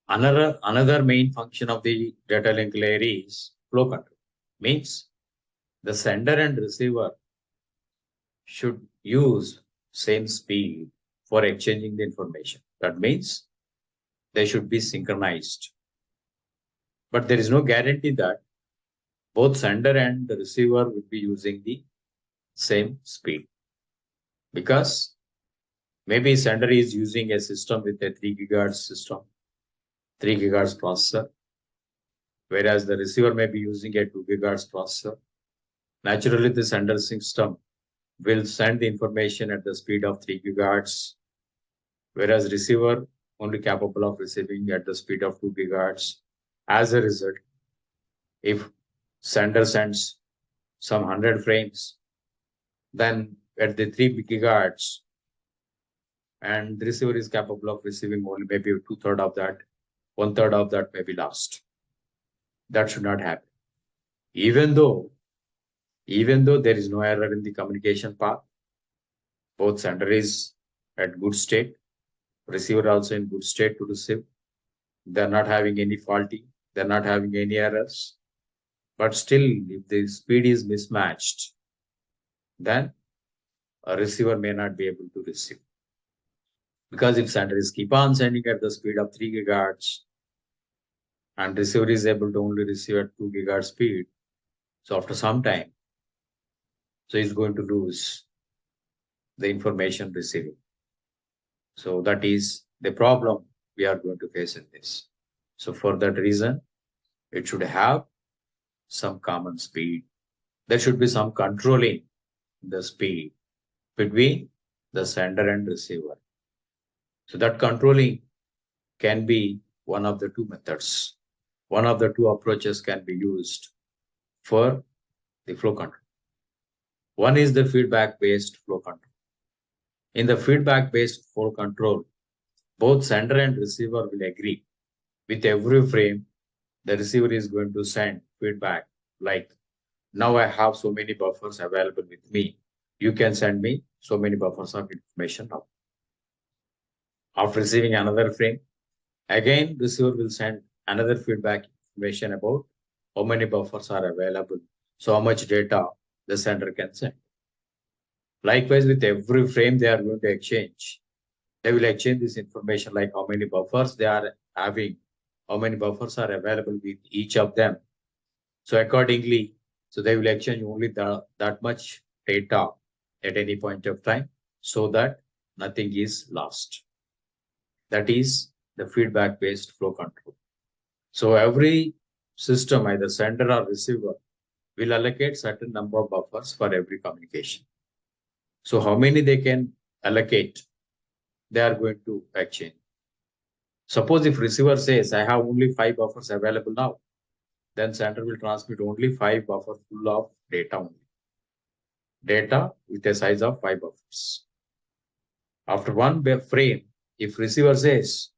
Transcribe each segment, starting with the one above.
Another main function of the data link layer is flow control. Means the sender and receiver should use same speed for exchanging the information. That means they should be synchronized. But there is no guarantee that both sender and the receiver will be using the same speed, because maybe sender is using a system with a 3 gigahertz system, 3 gigahertz processor, whereas the receiver may be using a 2 gigahertz processor. Naturally, the sender system will send the information at the speed of 3 gigahertz, whereas receiver only capable of receiving at the speed of 2 gigahertz. As a result, if sender sends some 100 frames, then at the 3 gigahertz, and the receiver is capable of receiving only maybe 2/3 of that, 1/3 of that may be lost. That should not happen. Even though there is no error in the communication path, both sender is at good state, receiver also in good state to receive. They're not having any faulty, they're not having any errors. But still, if the speed is mismatched, then a receiver may not be able to receive. Because if sender is keep on sending at the speed of 3 gigahertz and receiver is able to only receive at 2 gigahertz speed, so after some time, so he's going to lose the information receiving. So that is the problem we are going to face in this. So for that reason, it should have some common speed. There should be some controlling the speed between the sender and receiver. So that controlling can be one of the two methods. One of the two approaches can be used for the flow control. One is the feedback-based flow control. In the feedback-based flow control, both sender and receiver will agree. With every frame, the receiver is going to send feedback like, now I have so many buffers available with me. You can send me so many buffers of information now. After receiving another frame, again, receiver will send another feedback information about how many buffers are available, so how much data the sender can send. Likewise, with every frame they are going to exchange, they will exchange this information like how many buffers they are having, how many buffers are available with each of them. So accordingly, so they will exchange only that much data at any point of time so that nothing is lost. That is the feedback-based flow control. So every system, either sender or receiver, will allocate certain number of buffers for every communication. So how many they can allocate, they are going to exchange. Suppose if receiver says, I have only 5 buffers available now, then sender will transmit only 5 buffers full of data only. Data with a size of 5 buffers. After one frame, if receiver says,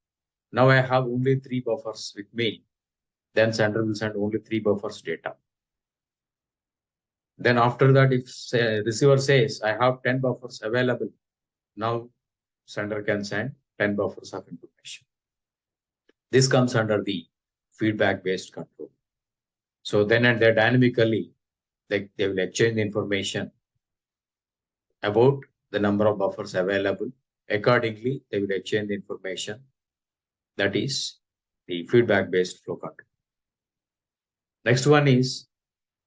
now I have only 3 buffers with me, then sender will send only 3 buffers data. Then after that, if receiver says, I have 10 buffers available, now sender can send 10 buffers of information. This comes under the feedback-based control. So then and there dynamically, they will exchange information about the number of buffers available. Accordingly, they will exchange the information. That is the feedback-based flow control. Next one is,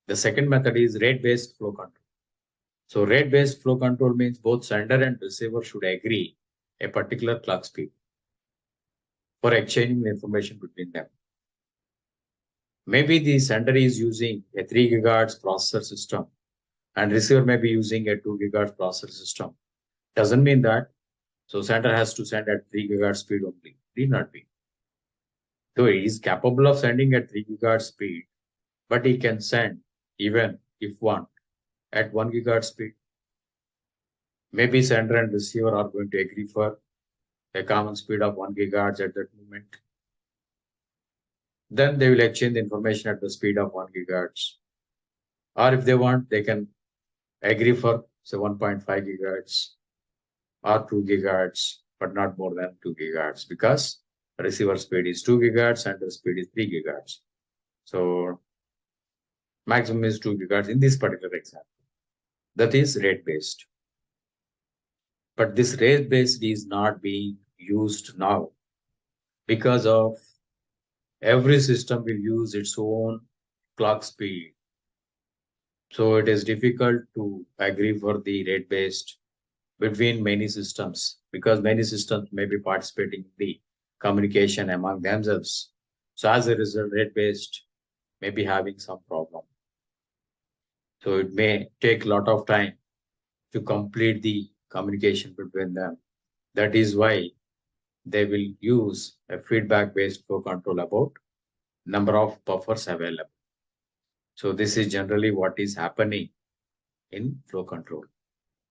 the second method is rate-based flow control. So rate-based flow control means both sender and receiver should agree a particular clock speed for exchanging the information between them. Maybe the sender is using a 3 gigahertz processor system and receiver may be using a 2 gigahertz processor system. Doesn't mean that, so sender has to send at 3 gigahertz speed only. Need not be. So he is capable of sending at 3 gigahertz speed, but he can send even if want at 1 gigahertz speed. Maybe sender and receiver are going to agree for a common speed of 1 gigahertz at that moment. Then they will exchange the information at the speed of 1 gigahertz. Or if they want, they can agree for say 1.5 gigahertz or 2 gigahertz, but not more than 2 gigahertz, because receiver speed is 2 gigahertz, sender speed is 3 gigahertz. So maximum is 2 gigahertz in this particular example. That is rate based. But this rate based is not being used now because of every system will use its own clock speed. So it is difficult to agree for the rate based between many systems because many systems may be participating in the communication among themselves. So as a result, rate based may be having some problem. So it may take a lot of time to complete the communication between them. That is why they will use a feedback based flow control about number of buffers available. So this is generally what is happening in flow control.